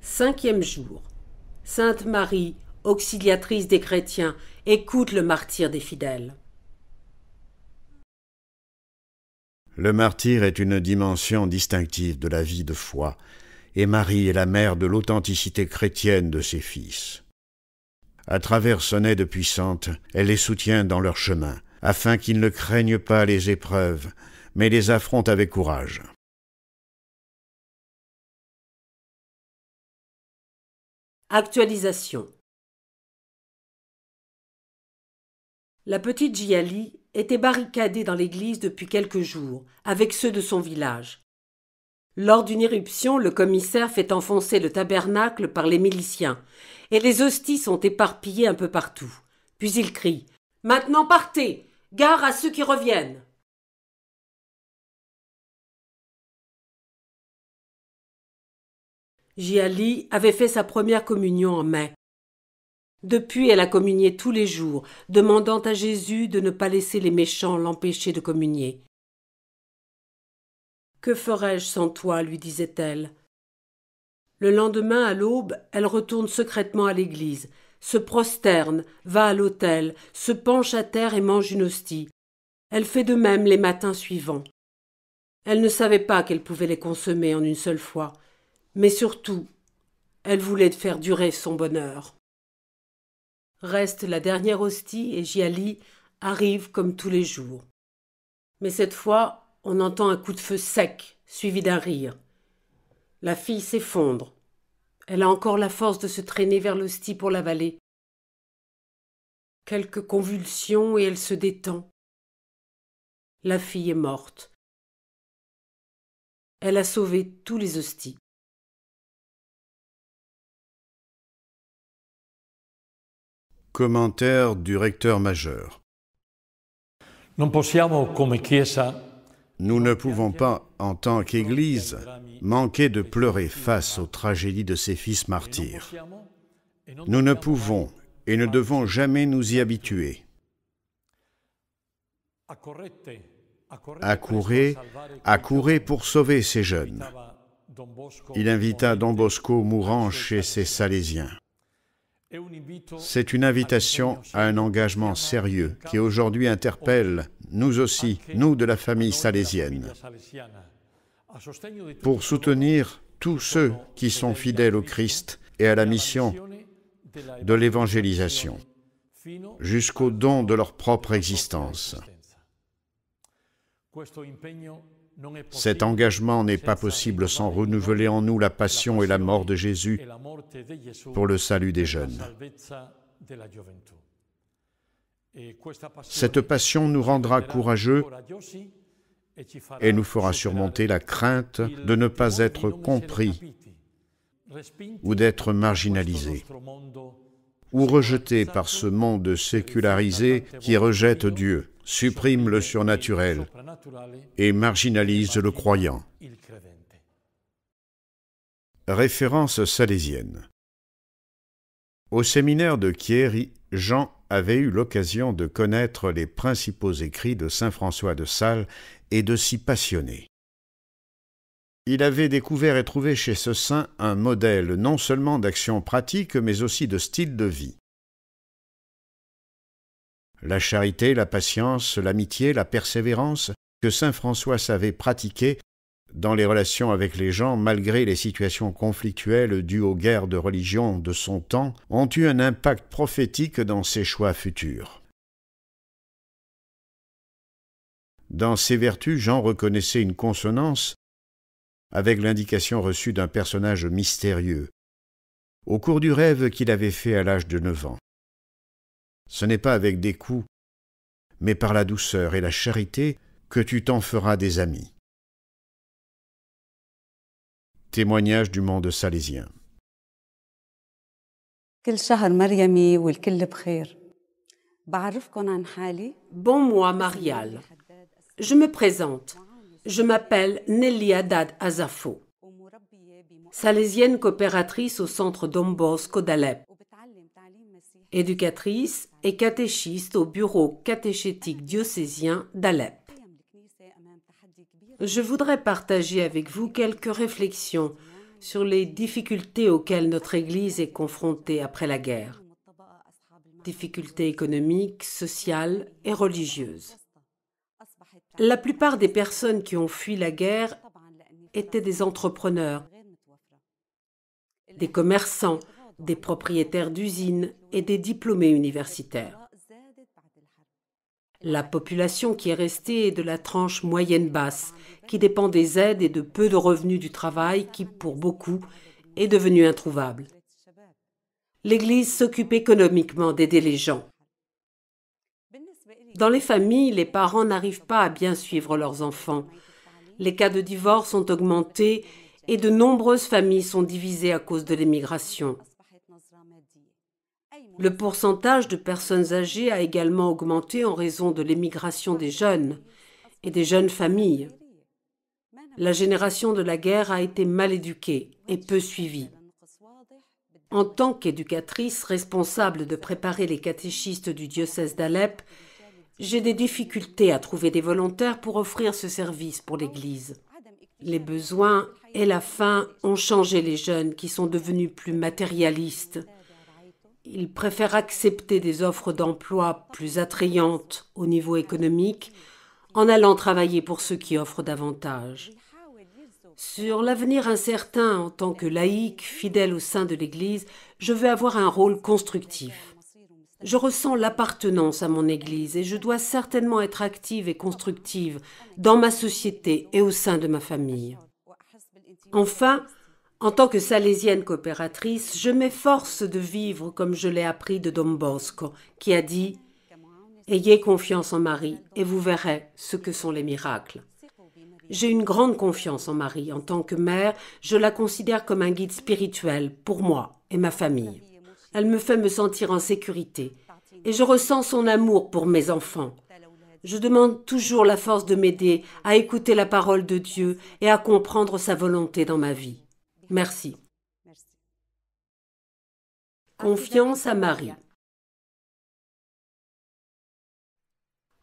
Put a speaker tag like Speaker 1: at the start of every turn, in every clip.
Speaker 1: Cinquième jour. Sainte Marie, auxiliatrice des chrétiens, écoute le martyre des fidèles.
Speaker 2: Le martyre est une dimension distinctive de la vie de foi, et Marie est la mère de l'authenticité chrétienne de ses fils. À travers son aide puissante, elle les soutient dans leur chemin, afin qu'ils ne craignent pas les épreuves, mais les affrontent avec courage.
Speaker 1: Actualisation. La petite Giali était barricadée dans l'église depuis quelques jours, avec ceux de son village. Lors d'une éruption, le commissaire fait enfoncer le tabernacle par les miliciens, et les hosties sont éparpillées un peu partout. Puis il crie « Maintenant partez! Gare à ceux qui reviennent !» Giali avait fait sa première communion en mai. Depuis, elle a communié tous les jours, demandant à Jésus de ne pas laisser les méchants l'empêcher de communier. « Que ferais-je sans toi ?» lui disait-elle. Le lendemain, à l'aube, elle retourne secrètement à l'église, se prosterne, va à l'autel, se penche à terre et mange une hostie. Elle fait de même les matins suivants. Elle ne savait pas qu'elle pouvait les consommer en une seule fois. Mais surtout, elle voulait faire durer son bonheur. Reste la dernière hostie et Giali arrive comme tous les jours. Mais cette fois, on entend un coup de feu sec, suivi d'un rire. La fille s'effondre. Elle a encore la force de se traîner vers l'hostie pour l'avaler. Quelques convulsions et elle se détend. La fille est morte. Elle a sauvé tous les hosties.
Speaker 2: Commentaire du recteur majeur.
Speaker 3: Nous
Speaker 2: ne pouvons pas, en tant qu'Église, manquer de pleurer face aux tragédies de ces fils martyrs. Nous ne pouvons et ne devons jamais nous y habituer. Accourez pour sauver ces jeunes. Il invita Don Bosco mourant chez ces Salésiens. C'est une invitation à un engagement sérieux qui aujourd'hui interpelle, nous aussi, nous de la famille salésienne, pour soutenir tous ceux qui sont fidèles au Christ et à la mission de l'évangélisation, jusqu'au don de leur propre existence. Cet engagement n'est pas possible sans renouveler en nous la passion et la mort de Jésus pour le salut des jeunes. Cette passion nous rendra courageux et nous fera surmonter la crainte de ne pas être compris ou d'être marginalisés ou rejetés par ce monde sécularisé qui rejette Dieu, supprime le surnaturel et marginalise le croyant. Référence salésienne. Au séminaire de Chieri, Jean avait eu l'occasion de connaître les principaux écrits de saint François de Sales et de s'y passionner. Il avait découvert et trouvé chez ce saint un modèle non seulement d'action pratique, mais aussi de style de vie. La charité, la patience, l'amitié, la persévérance que saint François savait pratiquer dans les relations avec les gens malgré les situations conflictuelles dues aux guerres de religion de son temps ont eu un impact prophétique dans ses choix futurs. Dans ses vertus, Jean reconnaissait une consonance avec l'indication reçue d'un personnage mystérieux, au cours du rêve qu'il avait fait à l'âge de 9 ans. Ce n'est pas avec des coups, mais par la douceur et la charité que tu t'en feras des amis. Témoignage du monde salésien.
Speaker 4: كل شهر مريمي والكل بخير. بعرفكن عن حالي.
Speaker 1: Bon mois marial. Je me présente. Je m'appelle Nelly Haddad Azafo, salésienne coopératrice au centre Don Bosco d'Alep, éducatrice et catéchiste au bureau catéchétique diocésain d'Alep. Je voudrais partager avec vous quelques réflexions sur les difficultés auxquelles notre Église est confrontée après la guerre. Difficultés économiques, sociales et religieuses. La plupart des personnes qui ont fui la guerre étaient des entrepreneurs, des commerçants, des propriétaires d'usines et des diplômés universitaires. La population qui est restée est de la tranche moyenne-basse, qui dépend des aides et de peu de revenus du travail qui, pour beaucoup, est devenu introuvable. L'Église s'occupe économiquement d'aider les gens. Dans les familles, les parents n'arrivent pas à bien suivre leurs enfants. Les cas de divorce ont augmenté et de nombreuses familles sont divisées à cause de l'émigration. Le pourcentage de personnes âgées a également augmenté en raison de l'émigration des jeunes et des jeunes familles. La génération de la guerre a été mal éduquée et peu suivie. En tant qu'éducatrice responsable de préparer les catéchistes du diocèse d'Alep, j'ai des difficultés à trouver des volontaires pour offrir ce service pour l'Église. Les besoins et la faim ont changé les jeunes qui sont devenus plus matérialistes. Ils préfèrent accepter des offres d'emploi plus attrayantes au niveau économique en allant travailler pour ceux qui offrent davantage. Sur l'avenir incertain en tant que laïque, fidèle au sein de l'Église, je veux avoir un rôle constructif. Je ressens l'appartenance à mon Église et je dois certainement être active et constructive dans ma société et au sein de ma famille. Enfin, en tant que salésienne coopératrice, je m'efforce de vivre comme je l'ai appris de Don Bosco, qui a dit « Ayez confiance en Marie et vous verrez ce que sont les miracles ». J'ai une grande confiance en Marie. En tant que mère, je la considère comme un guide spirituel pour moi et ma famille. Elle me fait me sentir en sécurité et je ressens son amour pour mes enfants. Je demande toujours la force de m'aider à écouter la parole de Dieu et à comprendre sa volonté dans ma vie. Merci. Confiance à Marie.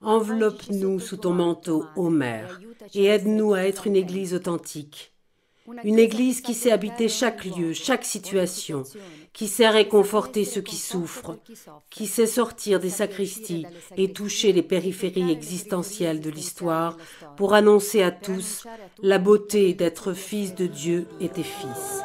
Speaker 1: Enveloppe-nous sous ton manteau, ô Mère, et aide-nous à être une Église authentique. Une Église qui sait habiter chaque lieu, chaque situation, qui sait réconforter ceux qui souffrent, qui sait sortir des sacristies et toucher les périphéries existentielles de l'histoire pour annoncer à tous la beauté d'être fils de Dieu et tes fils.